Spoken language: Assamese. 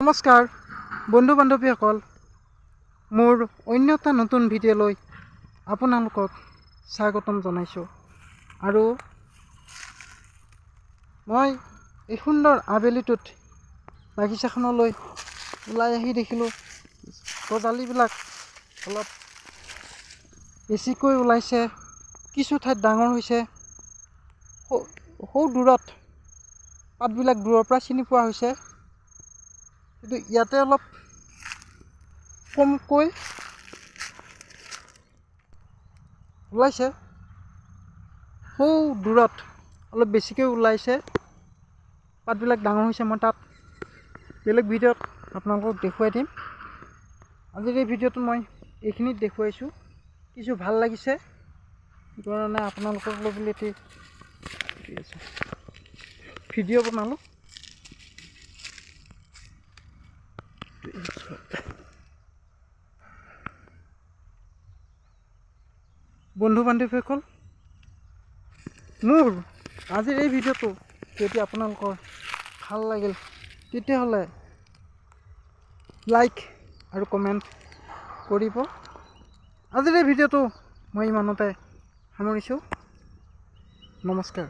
নমস্কাৰ বন্ধু বান্ধৱীসকল, মোৰ অন্য এটা নতুন ভিডিঅ'লৈ আপোনালোকক স্বাগতম জনাইছোঁ। আৰু মই এই সুন্দৰ আবেলিটোত বাগিচাখনলৈ ওলাই আহি দেখিলোঁ গজালিবিলাক অলপ বেছিকৈ ওলাইছে, কিছু ঠাইত ডাঙৰ হৈছে। সৌ দূৰত পাতবিলাক দূৰৰ পৰা চিনি পোৱা হৈছে, কিন্তু ইয়াতে অলপ কমকৈ ওলাইছে। সৌ দূৰত অলপ বেছিকৈ ওলাইছে, পাতবিলাক ডাঙৰ হৈছে। মই তাত বেলেগ ভিডিঅ'ত আপোনালোকক দেখুৱাই দিম। আজিৰ এই ভিডিঅ'টো মই এইখিনিত দেখুৱাইছোঁ। কিছু ভাল লাগিছে সেইকাৰণে আপোনালোকক লৈ বুলি এটি ভিডিঅ' বনালোঁ। বন্ধু বান্ধৱীসকল, মোৰ আজিৰ এই ভিডিঅ'টো যদি আপোনালোকৰ ভাল লাগিল তেতিয়াহ'লে লাইক আৰু কমেণ্ট কৰিব। আজিৰ এই ভিডিঅ'টো মই ইমানতে সামৰিছোঁ। নমস্কাৰ।